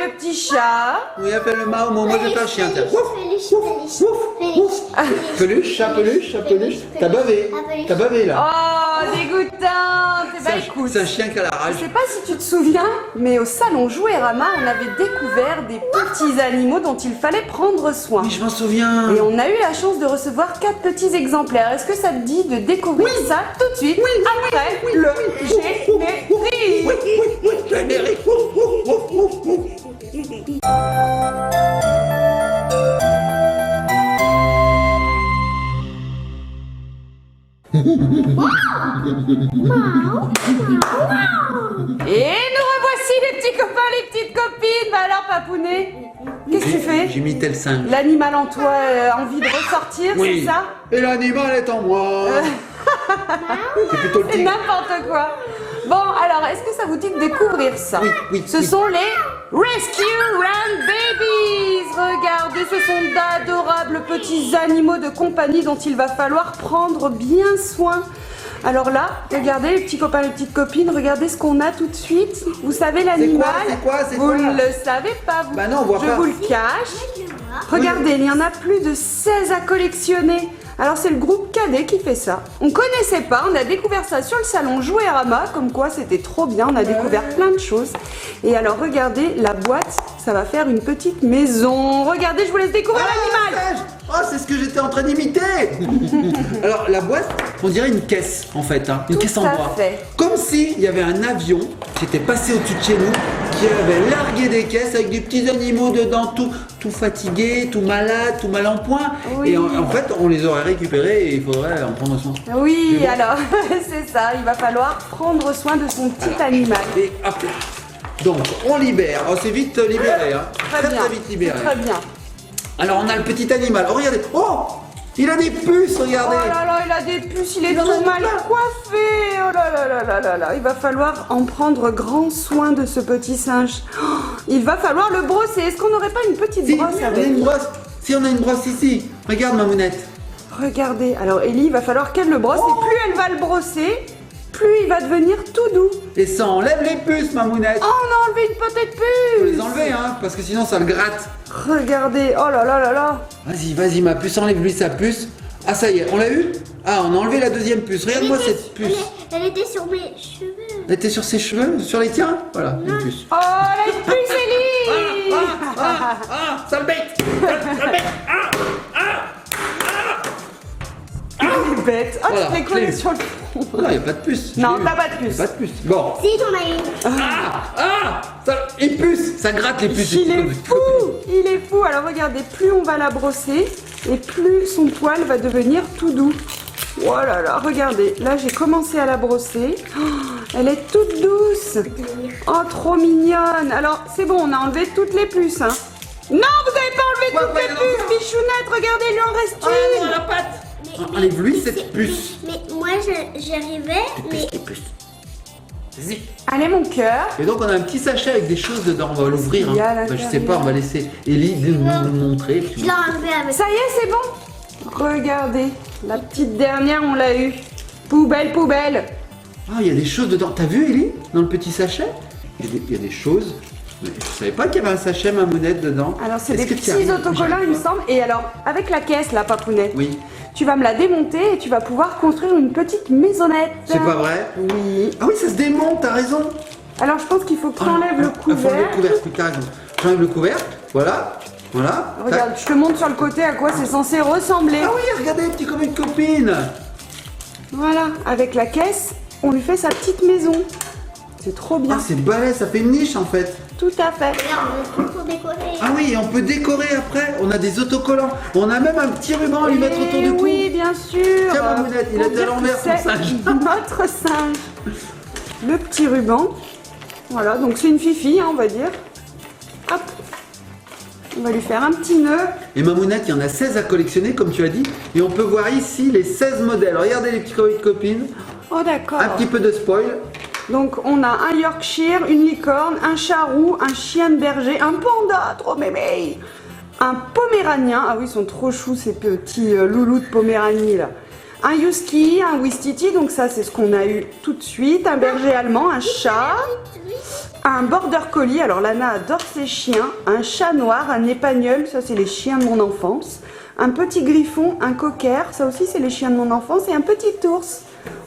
le petit chat. Oui, appelle-le Mao. Moi, je vais faire le chien. Tiens. Peluche, chat, peluche, chat, peluche. T'as bavé. T'as bavé là. Oh, dégoûtante. Eh ben, écoute. C'est un chien qui a la rage. Je sais pas si tu te souviens, mais au salon Jouerama, on avait découvert des petits animaux dont il fallait prendre soin. Oui, je m'en souviens. Et on a eu la chance de recevoir 4 petits exemplaires. Est-ce que ça te dit de découvrir ça tout de suite après le générique? Et nous revoici les petits copains, les petites copines. Bah alors Papounet, qu'est-ce que tu fais? J'ai mis tel 5. L'animal en toi a envie de ressortir, c'est ça? Et l'animal est en moi. C'est plutôt le C'est tigre. n'importe quoi. Bon, alors, est-ce que ça vous dit de découvrir ça? Ce sont les Rescue Run Babies. Regardez, ce sont d'adorables petits animaux de compagnie dont il va falloir prendre bien soin. Alors là, regardez les petits copains, les petites copines, regardez ce qu'on a tout de suite. Vous savez l'animal? C'est Vous quoi ne le savez pas, vous. Bah non, on voit Je pas. vous le cache. Regardez, il y en a plus de 16 à collectionner. Alors c'est le groupe Cadet qui fait ça. On connaissait pas, on a découvert ça sur le salon Jouerama, comme quoi c'était trop bien, on a découvert plein de choses. Et alors regardez, la boîte, ça va faire une petite maison. Regardez, je vous laisse découvrir l'animal. Oh, c'est ce que j'étais en train d'imiter. Alors la boîte, on dirait une caisse en fait, hein, une caisse en à bois. fait. Comme s'il y avait un avion qui était passé au-dessus de chez nous, qui avait largué des caisses avec des petits animaux dedans, tout fatigués, tout malades, tout mal en point. Oui. Et en fait, on les aurait récupérés et il faudrait en prendre soin. Oui, Mais bon. alors c'est ça, il va falloir prendre soin de son petit animal. Et hop là. Donc on libère. Oh, c'est vite libéré, hein. Très bien, très vite libéré. très bien. Alors on a le petit animal. Oh, regardez. Oh, il a des puces, Oh regardez. là là, il a des puces, il est en a tout mal plein. coiffé. Oh là là là là là là, il va falloir en prendre grand soin de ce petit singe. Oh, il va falloir le brosser. Est-ce qu'on n'aurait pas une petite Si, brosse on a avec? une brosse. Si on a une brosse ici. Regarde ma mounette. Regardez, alors Ellie, il va falloir qu'elle le brosse et plus elle va le brosser, plus il va devenir tout doux. Et ça enlève les puces, ma mounette. Oh, on a enlevé une petite Faut les puce. enlever, hein, parce que sinon ça le gratte. Regardez, oh là là là là. Vas-y, vas-y, ma puce, enlève-lui sa puce. Ah, ça y est, on l'a eu? Ah, on a enlevé la deuxième puce. Regarde-moi cette puce. Elle était sur mes cheveux. Elle était sur ses cheveux? Sur les tiens? Voilà, une puce. Oh, la puce Ellie. Ah, sale bête! Sale bête! Elle est bête. Oh, Voilà, tu l'as collé clé. sur le front. Non, il n'y a pas de puce. Non, Je l'ai eu. t'as pas de puce. Pas de puce. Bon. Si, t'en as une. Une puce! Ça gratte les puces. Il est fou. Il est fou. Alors regardez, plus on va la brosser et plus son poil va devenir tout doux. Oh là là, regardez. Là, j'ai commencé à la brosser. Oh, elle est toute douce. Oh, trop mignonne. Alors, c'est bon, on a enlevé toutes les puces, hein. Non, vous n'avez pas enlevé toutes les puces, bichounette. Regardez, il en reste une. la patte! Enlève-lui cette puce. Mais moi, j'arrivais, mais... Vas-y. Allez, mon cœur. Et donc on a un petit sachet avec des choses dedans, on va l'ouvrir. qu'il y a à Bah, je sais l'intérieur? pas, on va laisser Ellie nous montrer. je l'ai enlevé avec... Ça y est, c'est bon. Regardez, la petite dernière, on l'a eue. Poubelle, poubelle. Ah, il y a des choses dedans. T'as vu Ellie? Dans le petit sachet? Il y a des choses. Mais je savais pas qu'il y avait un sachet ma monette dedans. Alors, c'est Est-ce des que tu petits arrives? autocollants, il me semble. Et alors, avec la caisse, là, Papounet, Oui. tu vas me la démonter et tu vas pouvoir construire une petite maisonnette. C'est pas vrai? Oui. Ah oui, ça se démonte, t'as raison. Alors, je pense qu'il faut que tu enlèves le Faut enlever le couvercle. couvercle, oui, t'as raison. J'enlève le couvercle, voilà. Voilà. Regarde, Tac. je te montre sur le côté à quoi c'est censé ressembler. Ah oui, regardez, petit comme une copine. Voilà, avec la caisse, on lui fait sa petite maison. C'est trop bien. Ah, c'est balèze, ça fait une niche en fait. Tout à fait. Regarde, on peut pour décorer. Ah oui, et on peut décorer après. On a des autocollants. On a même un petit ruban à lui mettre autour Et du cou. oui, bien sûr. Tiens, ma mounette, il Pour est à dire l'envers, que ton c'est singe. Notre singe. Le petit ruban. Voilà, donc c'est une fifi, hein, on va dire. Hop. On va lui faire un petit nœud. Et ma mounette, il y en a 16 à collectionner, comme tu as dit. Et on peut voir ici les 16 modèles. Regardez les petits copines. Oh, d'accord. Un petit peu de spoil. Donc, on a un Yorkshire, une licorne, un charroux, un chien de berger, un panda, trop mémé, un poméranien. Ah oui, ils sont trop choux, ces petits loulous de Poméranie, là. Un husky, un Ouistiti, donc ça c'est ce qu'on a eu tout de suite. Un berger allemand, un chat, un border collie, alors Lana adore ses chiens. Un chat noir, un épagnol, ça c'est les chiens de mon enfance. Un petit griffon, un cocker, ça aussi c'est les chiens de mon enfance. Et un petit ours.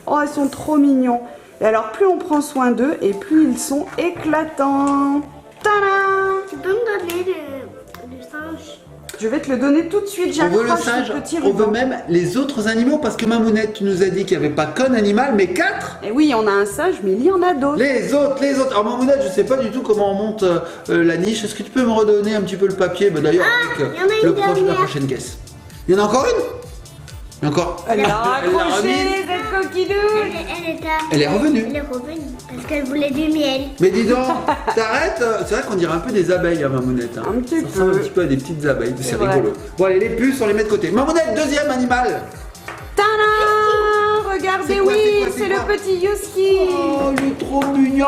Oh, ils sont trop mignons. Et alors plus on prend soin d'eux et plus ils sont éclatants. Tadam! Tu peux me donner le singe? Je vais te le donner tout de suite, On veut le j'accroche singe, le petit on veut ruban. même les autres animaux parce que Mamounette, tu nous as dit qu'il n'y avait pas qu'un animal, mais 4. Et oui, on a un singe, mais il y en a d'autres. Les autres. Alors Mamounette, je sais pas du tout comment on monte la niche. Est-ce que tu peux me redonner un petit peu le papier? Bah, d'ailleurs, avec il y en a une la dernière. prochaine caisse. Il y en a encore une? Il y en a encore. Elle l'a Elle l'a accroché, remise. cette coquidou. Elle est revenue. Elle est revenue parce qu'elle voulait du miel. Mais dis donc, t'arrêtes. C'est vrai qu'on dirait un peu des abeilles, hein, Mamounette. Hein. Un petit Ça ressemble peu. un petit peu à des petites abeilles. C'est vrai. rigolo. Bon, allez, les puces, on les met de côté. Mamounette, deuxième animal. Tadam! Regardez, C'est quoi, oui, c'est quoi, c'est c'est le quoi petit husky. Oh, il est trop mignon.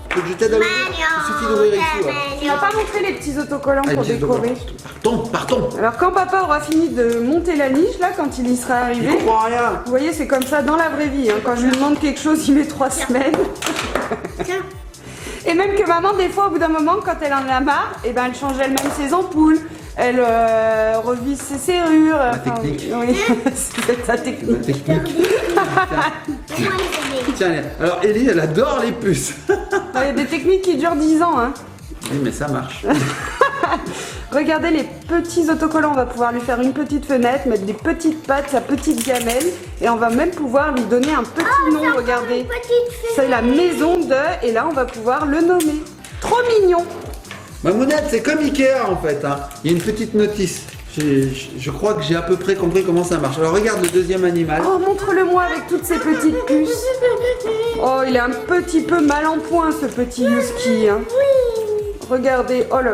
Faut que je t'aide à l'ouvrir. Il suffit d'ouvrir ici. Ouais. On va pas montrer les petits autocollants Allez, pour petits décorer. autocollants. Partons. Alors quand papa aura fini de monter la niche, là, quand il y sera Je arrivé, comprends rien. vous voyez, c'est comme ça dans la vraie vie. Hein. Quand je lui demande quelque chose, il met 3 semaines. Tiens, Et même que maman, des fois, au bout d'un moment, quand elle en a marre, et ben, elle change elle-même ses ampoules. Elle revise ses serrures. technique. Oui, c'est sa technique. Technique. donne-moi les bébés. Tiens, alors Ellie, elle adore les puces. Il y a des techniques qui durent 10 ans. Hein. Oui, mais ça marche. Regardez les petits autocollants, on va pouvoir lui faire une petite fenêtre, mettre des petites pattes, sa petite gamelle, et on va même pouvoir lui donner un petit nom, regardez. Petite fille. C'est la maison de, et là on va pouvoir le nommer. Trop mignon. Mamounette, c'est comme Ikea en fait. Hein. Il y a une petite notice. Je crois que j'ai à peu près compris comment ça marche. Alors regarde le deuxième animal. Oh, montre-le-moi avec toutes ces petites puces. Oh, il est un petit peu mal en point ce petit husky. Hein. Regardez, oh là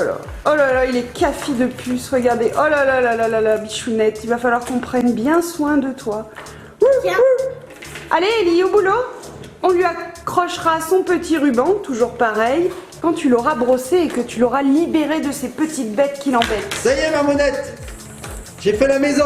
là, il est café de puces, regardez, oh là là, bichounette, il va falloir qu'on prenne bien soin de toi. Tiens. Allez, Ellie, au boulot. On lui accrochera son petit ruban, toujours pareil, quand tu l'auras brossé et que tu l'auras libéré de ces petites bêtes qui l'embêtent. Ça y est, Mamounette. J'ai fait la maison.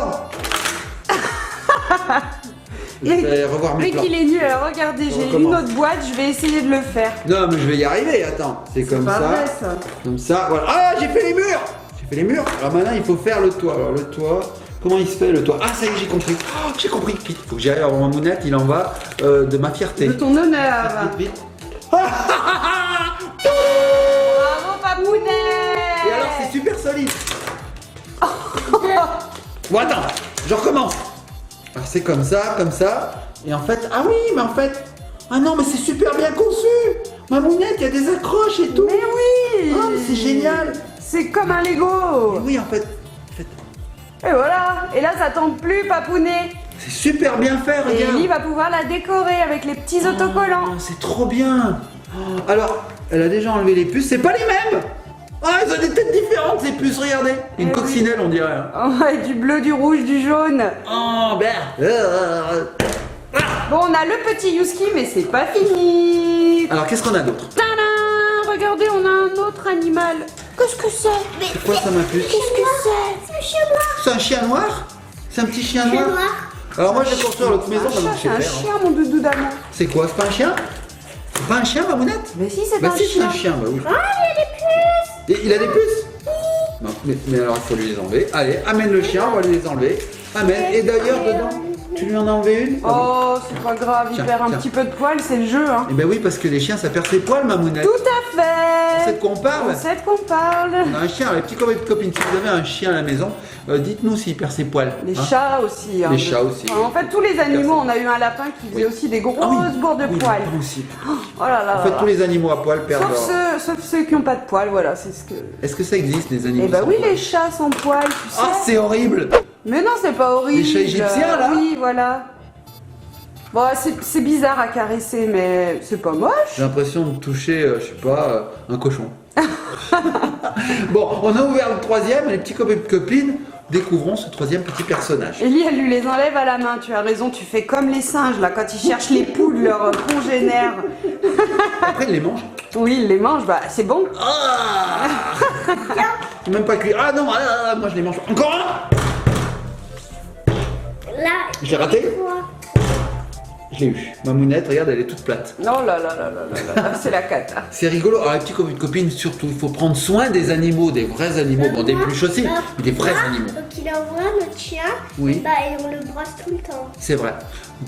Je vais revoir mes Mais plans. qu'il est nul, alors regardez, j'ai recommence. une autre boîte, je vais essayer de le faire. Non, mais je vais y arriver. Attends, c'est comme Pas ça. vrai, ça. Comme ça, voilà. Ah, j'ai fait les murs. J'ai fait les murs. Alors maintenant, il faut faire le toit. Alors le toit, comment il se fait le toit? Ah, ça y est, j'ai compris. Oh, j'ai compris. Vite, faut que j'aille avoir Mamounette. Il en va de ma fierté. De ton honneur. Vite, vite. Bravo, papounet. Et alors, c'est super solide. Bon, attends, je recommence. Alors, c'est comme ça, Et en fait, ah oui, mais en fait, ah non, mais c'est super bien conçu. Mamounette, il y a des accroches et tout. Mais oui. Ah, mais c'est génial. C'est comme un Lego. Oui, en fait, Et voilà. Et là, ça tombe plus, papounet. c'est super bien fait, Et regarde. Ellie va pouvoir la décorer avec les petits autocollants. Oh, c'est trop bien. Oh, alors, elle a déjà enlevé les puces. C'est pas les mêmes. Ah, ils ont des têtes différentes, ces puces, regardez. Une Eh oui. coccinelle, on dirait. Hein. Oh, et du bleu, du rouge, du jaune. Oh, ben. Bon, on a le petit husky, mais c'est pas fini. Alors, qu'est-ce qu'on a d'autre? Tadam! Regardez, on a un autre animal. Qu'est-ce que c'est? C'est quoi ça, ma puce? Qu'est-ce que c'est? C'est un chien noir. C'est un chien noir? C'est un petit chien Chien noir? noir. Alors moi je vais construire l'autre maison, Un chat, maintenant je c'est sais un faire. hein. chien, mon doudou d'amour. C'est quoi? C'est pas un chien? C'est pas un chien, Mamounette? Mais si, c'est Bah un si, c'est chien. un chien, bah oui. Ah, il y a des puces. Et il a des puces? Non, mais alors il faut lui les enlever. Allez, amène le chien, on va lui les enlever. Amène. Et d'ailleurs, dedans, tu lui en as enlevé une? Ah bon. Oh, c'est pas grave, il Tiens, perd un tiens. petit peu de poil, c'est le jeu, hein. Eh ben oui, parce que les chiens ça perd ses poils, Mamounette. Tout à fait. C'est de quoi on parle? On sait de quoi on parle. On a un chien, les petits copines, si vous avez un chien à la maison, dites-nous s'il perd ses poils. Les hein. chats aussi. hein. Les chats aussi. En fait, tous les animaux, on a eu un lapin qui faisait aussi des grosses Ah oui. bourres de Oui, poils. moi aussi. Oh là là En fait, là tous là. les animaux à poils perdent Sauf leur... sauf ceux qui n'ont pas de poils, voilà, c'est ce que... Est-ce que ça existe, les animaux Eh bah sans oui, poils? les chats sans poils, tu sais. Ah, c'est horrible! Mais non, c'est pas horrible. Les chats égyptiens, là? Oui, voilà. Bon, c'est bizarre à caresser, mais c'est pas moche. J'ai l'impression de toucher, je sais pas, un cochon. Bon, on a ouvert le troisième, les petits copains et copines, découvrons ce troisième petit personnage. Ellie, elle lui les enlève à la main, tu as raison, tu fais comme les singes, là, quand ils cherchent les poules, leurs congénères. Après, il les mange. Oui, ils les mangent, bah c'est bon. Ah C'est même pas cuit. Ah non, moi je les mange. Encore un! Là, Je l'ai raté? quoi? Je l'ai eu. Ma mounette, regarde, elle est toute plate. Non, là, là, là, là, là, là, c'est la cata. C'est rigolo. Alors, les petits copines, surtout, il faut prendre soin des animaux, des vrais animaux. Bon, des plus aussi, mais des vrais animaux. Donc il envoie notre chien, Oui. bah, et on le brosse tout le temps. C'est vrai.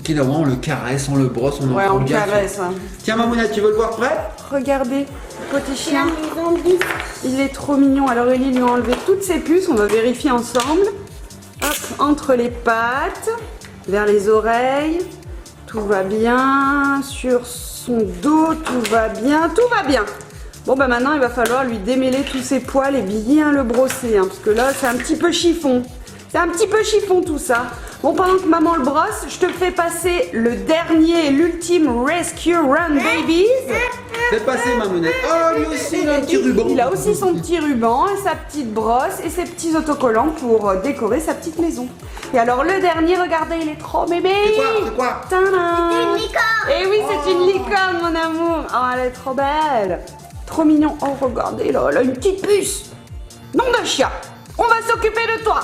Kinawa, on le caresse, on le brosse, on en Ouais, prend on bien caresse. soin. Hein. Tiens, ma mounette, tu veux le voir prêt? Regardez, petit C'est la chien. maison bis. Il est trop mignon. Alors Ellie lui a enlevé toutes ses puces. On va vérifier ensemble. Hop, entre les pattes, vers les oreilles. Tout va bien. Sur son dos, tout va bien. Tout va bien. Bon, bah maintenant, il va falloir lui démêler tous ses poils et bien le brosser. Hein, parce que là, c'est un petit peu chiffon. C'est un petit peu chiffon tout ça. Bon, pendant que maman le brosse, je te fais passer le dernier, l'ultime Rescue Run Babies. Fais passer ma mounette. Oh, lui aussi, il a un petit ruban. Il a aussi son petit ruban, et sa petite brosse et ses petits autocollants pour décorer sa petite maison. Et alors le dernier, regardez, il est trop bébé. C'est quoi? Tadam. Une licorne. Et oui, c'est une licorne, mon amour. Oh, elle est trop belle. Trop mignon. Oh, regardez, là, elle a une petite puce. Nom de chien. On va s'occuper de toi.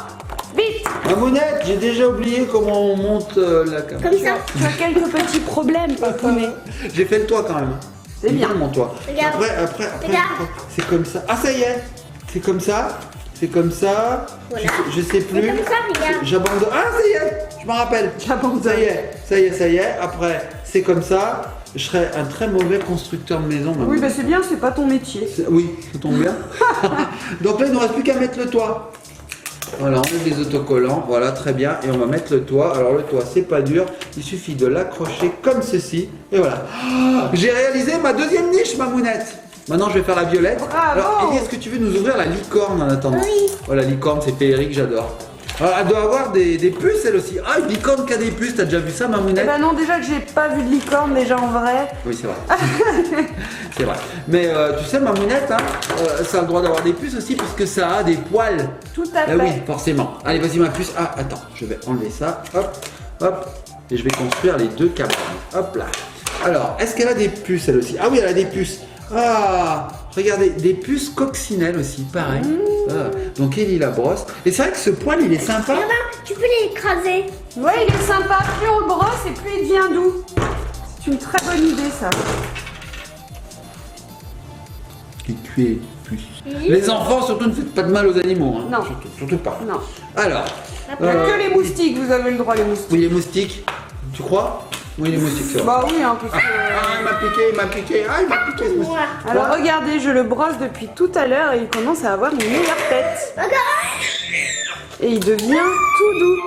Vite. Ma mounette, j'ai déjà oublié comment on monte la caméra. Comme ça. Tu as quelques petits problèmes, papounet. J'ai fait le toit quand même. C'est bien. Mon toit. Regarde. Après, Regarde. c'est comme ça. Ah, ça y est. C'est comme ça. C'est comme ça. Voilà. Je sais plus. C'est comme ça, regarde. J'abandonne. Ah, ça y est. Je me rappelle. J'abandonne. Ça y est. Après, c'est comme ça. Je serais un très mauvais constructeur de maison. Oui, bah c'est bien, c'est pas ton métier. Oui, ça tombe bien. Donc là, il ne nous reste plus qu'à mettre le toit. Voilà, on met des autocollants, voilà, très bien. Et on va mettre le toit. Alors le toit, c'est pas dur. Il suffit de l'accrocher comme ceci. Et voilà. Ah, j'ai réalisé ma deuxième niche, ma mounette. Maintenant, je vais faire la violette. Bravo. Alors, Ellie, est-ce que tu veux nous ouvrir la licorne en attendant? Oui. Voilà, la licorne, c'est féerique, j'adore. Alors, elle doit avoir des puces, elle aussi. Ah, une licorne qui a des puces, t'as déjà vu ça, ma Eh mounette? ben non, déjà que j'ai pas vu de licorne déjà en vrai. Oui, c'est vrai. C'est vrai. Mais tu sais, ma mounette, hein, ça a le droit d'avoir des puces aussi, puisque ça a des poils. Tout à fait. Oui, forcément. Allez, vas-y, ma puce. Ah, attends, je vais enlever ça. Hop, hop. Et je vais construire les deux cabanes. Hop là. Alors, est-ce qu'elle a des puces, elle aussi? Ah oui, elle a des puces. Ah, regardez, des puces coccinelles aussi, pareil. Ah, donc, Ellie la brosse. Et c'est vrai que ce poil, il est sympa. Regarde, tu peux l'écraser. Ouais, il est sympa. Plus on le brosse et plus il devient doux. C'est une très bonne idée ça. Et tu es puce. Les enfants, surtout, ne faites pas de mal aux animaux. Hein. Non. Surtout pas. Non. Alors. Il n'y a que les moustiques, vous avez le droit les moustiques. Oui, les moustiques. Tu crois? Oui, les moustiques, c'est vrai. Bah oui, hein, parce que... Ah, il m'a piqué, il m'a piqué. Ah, il m'a piqué ce moustique. Moi. Alors regardez, je le brosse depuis tout à l'heure et il commence à avoir une meilleure tête. Regarde. Et il devient tout doux.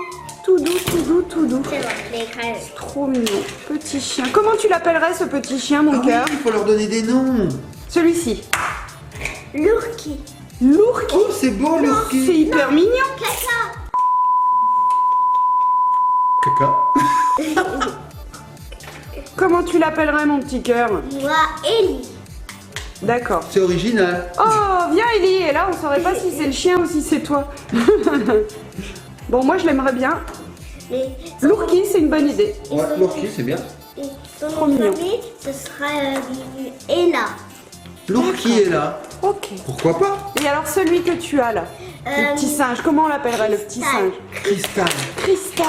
Tout doux, tout doux, tout doux. C'est bon, je l'ai écrasé. Trop mignon. Petit chien. Comment tu l'appellerais ce petit chien, mon Ah oui, cœur? il faut leur donner des noms. Celui-ci. L'ourki. L'ourki. Oh, c'est beau, C'est l'ourki. hyper mignon. Caca. Caca. Comment tu l'appellerais, mon petit cœur? Moi, Ellie. D'accord. C'est original. Oh, viens Ellie. Et là, on saurait pas si c'est le chien ou si c'est toi. Bon, moi, je l'aimerais bien. Mais L'ourki, c'est une bonne idée. Ouais, l'ourki, c'est bien. et son Trop nom de mignon. famille, ce sera Ella. L'ourki est là. Ok. Pourquoi pas? Et alors, celui que tu as là, le petit singe, comment on l'appellerait, le petit Cristal. singe? Cristal. Cristal.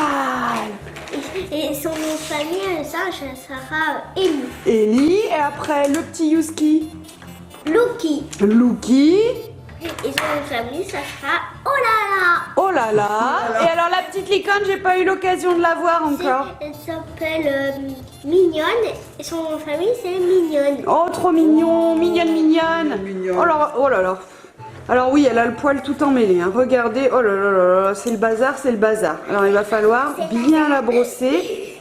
Et son nom de famille, ça sera Ellie. Ellie, et après, le petit Yuski. Lucky. Luki. Et son nom de famille, ça sera Olala. Oh là là. Et alors, la petite licorne, j'ai pas eu l'occasion de la voir encore. Elle s'appelle Mignonne. Et son nom de famille, c'est Mignonne. Oh, trop mignon, mignonne, mignonne. Mignonne. Oh là là. Alors oui, elle a le poil tout emmêlé. Hein. Regardez, oh là là là là, c'est le bazar, c'est le bazar. Alors il va falloir bien la brosser.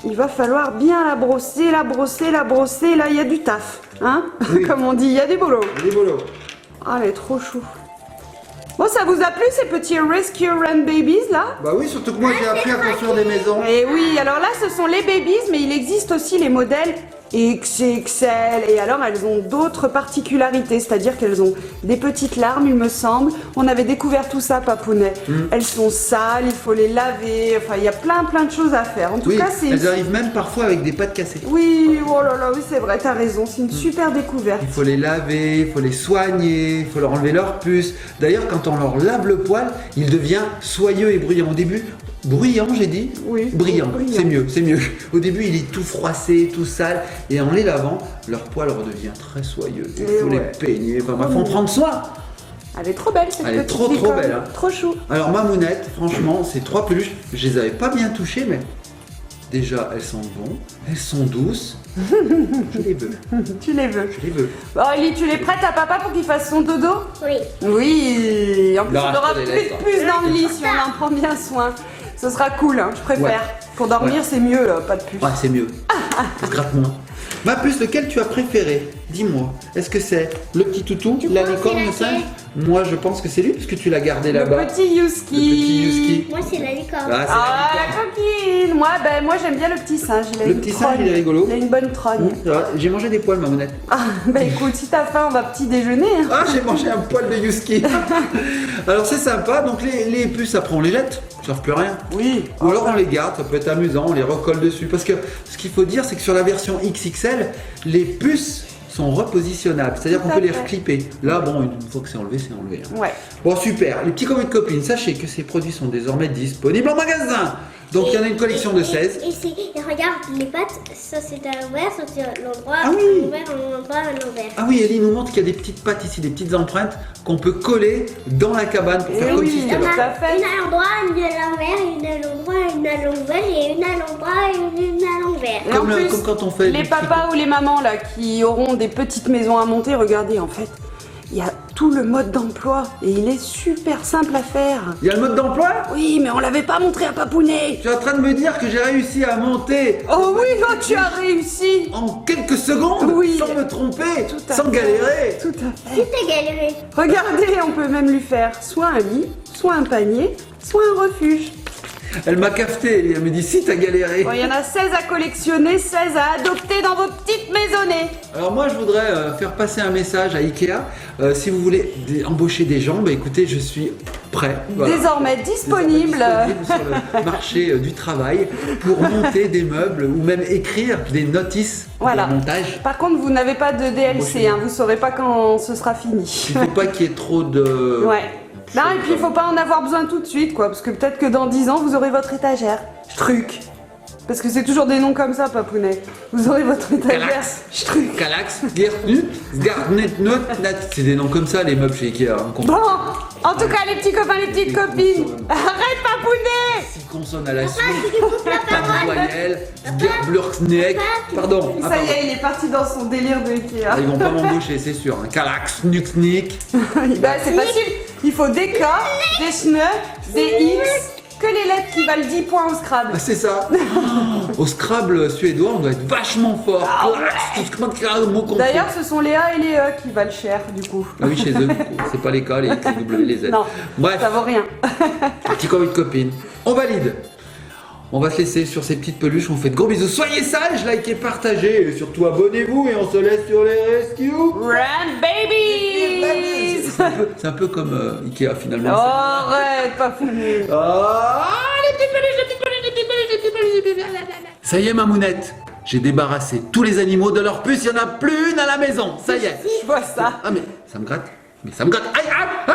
Il va falloir bien la brosser, la brosser, la brosser. Là, il y a du taf, hein. Oui. Comme on dit, il y a du boulot. Il est bolo. Ah, elle est trop chou. Bon, ça vous a plu ces petits Rescue Run Babies là? Bah oui, surtout que moi j'ai appris à construire des maisons. Et oui, alors là, ce sont les babies, mais il existe aussi les modèles XXL. Et alors, elles ont d'autres particularités, c'est-à-dire qu'elles ont des petites larmes, il me semble. On avait découvert tout ça, Papounet. Elles sont sales, il faut les laver. Enfin, il y a plein de choses à faire. En tout Oui, cas, c'est... elles arrivent même parfois avec des pattes cassées. Oui, oh là là, oui, c'est vrai, t'as raison. C'est une super découverte. Il faut les laver, il faut les soigner, il faut leur enlever leurs puces. D'ailleurs, quand on leur lave le poil, il devient soyeux et bruyant. Au début, bruyant, j'ai dit. Oui, Brillant, brillant. c'est mieux, c'est mieux. Au début, il est tout froissé, tout sale, et en les lavant, leur poil redevient très soyeux. Il Et faut ouais. les peigner, enfin, faut en prendre soin. Elle est trop belle cette Elle est petite trop licorne. belle, hein. Trop chou. Alors ma mounette, franchement, ces 3 peluches, je les avais pas bien touchées, mais déjà, elles sentent bon, elles sont douces. Je les veux, Tu les veux. je les veux. Bon, Ellie, tu les prêtes à papa pour qu'il fasse son dodo? Oui. Oui. En plus, Non, on aura je te plus laisse, de hein. puces dans le lit si on en prend bien soin. Ce sera cool, hein, je préfère. Ouais. Pour dormir, Ouais. c'est mieux, là, pas de puces. Ouais, c'est mieux. Ça se gratte moins. Ma puce, lequel tu as préféré? Dis-moi. Est-ce que c'est le petit toutou, Tu la penses licorne, c'est le laquelle singe? Moi, je pense que c'est lui, parce que tu l'as gardé là-bas. Le petit Yuski. Le petit Yuski. Moi, c'est la licorne. Ah, c'est Ah, la la licorne. coquine. Moi j'aime bien le petit singe. Il a Le une petit trogne. singe, il est rigolo. Il a une bonne trogne. C'est vrai, j'ai mangé des poils, ma mounette. Ah, bah écoute, si t'as faim, on va petit déjeuner. hein. Ah, j'ai mangé un poil de Yuski. Alors, c'est sympa. Donc, les puces, après, on les jette. Ça ne servent plus à rien. Oui. Ou alors on les garde, ça peut être amusant, on les recolle dessus. Parce que ce qu'il faut dire, c'est que sur la version XXL, les puces sont repositionnables. C'est-à-dire Tout qu'on à peut les fait. reclipper. Là, bon, une fois que c'est enlevé, c'est enlevé. hein. Ouais. Bon, super. Les petits copains de copines, sachez que ces produits sont désormais disponibles en magasin. Donc, il y en a une collection de 16. Et regarde, les pattes, ça c'est à l'envers, ça c'est à l'endroit, Ah oui. à l'endroit, à l'envers. Ah oui, Ellie nous montre qu'il y a des petites pattes ici, des petites empreintes qu'on peut coller dans la cabane pour Eh faire comme oui. si Il y c'était en là. Tout à a fait. une à l'endroit, une à l'envers, une à l'endroit, une à l'envers, et une à l'endroit, et une à l'envers. Et en plus, Comme quand on fait les du papas ou les mamans là qui auront des petites maisons à monter, regardez en fait, il y a tout le mode d'emploi et il est super simple à faire. Il y a le mode d'emploi. Oui, mais on l'avait pas montré à Papounet. Tu es en train de me dire que j'ai réussi à monter Oh oui, oh, tu as réussi. en quelques secondes, Oui. sans me tromper, Tout à sans fait. galérer. Tout à Tout fait. est galéré. Regardez, on peut même lui faire soit un lit, soit un panier, soit un refuge. Elle m'a cafeté, elle me dit si t'as galéré. Bon, il y en a 16 à collectionner, 16 à adopter dans vos petites maisonnées. Alors moi je voudrais faire passer un message à Ikea. Si vous voulez embaucher des gens, bah écoutez, je suis prêt. Voilà. Désormais disponible. Sur le marché du travail pour monter des meubles ou même écrire des notices Voilà. de montage. Par contre, vous n'avez pas de DLC, hein, vous saurez pas quand ce sera fini. Il ne faut pas qu'il y ait trop de... Ouais. Non, et puis il faut pas en avoir besoin tout de suite, quoi, parce que peut-être que dans 10 ans, vous aurez votre étagère. Truc. Parce que c'est toujours des noms comme ça, Papounet. Vous aurez votre étagère. Calax. Truc. Calax, Gertnut, Garnetnut, c'est des noms comme ça les meubles chez Ikea. hein, qu'on- Bon, en tout cas, les petits copains, les petites copines, arrête, Papounet. 6 consonnes à la suite, Tu lui coupes la pas de parole. voyelle, Gerblurksneck, pardon. Ça y est, il est parti dans son délire de Ah, Ikea. ils vont pas m'embaucher, c'est sûr. hein. Calax, Nuxnik. Bah, c'est facile. Il faut des K, des SNE, des X, que les lettres qui valent 10 points au Scrabble. Ah, c'est ça. Oh, au Scrabble suédois, on doit être vachement fort. Mot compris. D'ailleurs, ce sont les A et les E qui valent cher, du coup. Ah oui, chez eux, c'est pas les K, les X, les W, les Z. Non, Bref, ça vaut rien. petit copain de copine. On valide. On va se laisser sur ces petites peluches. On vous fait de gros bisous. Soyez sages, likez, partagez. Et surtout, abonnez-vous. Et on se laisse sur les rescues. Run, babies. C'est un peu comme Ikea finalement. Oh, arrête, Papounet. Ah, les petites peluches, les petites peluches, les petites peluches, les petites peluches, les petites peluches. Ça y est, ma mounette. J'ai débarrassé tous les animaux de leur puce. Il n'y en a plus une à la maison. Ça y est. Je vois ça. Ah, mais ça me gratte. Mais ça me gratte. Aïe, aïe, aïe.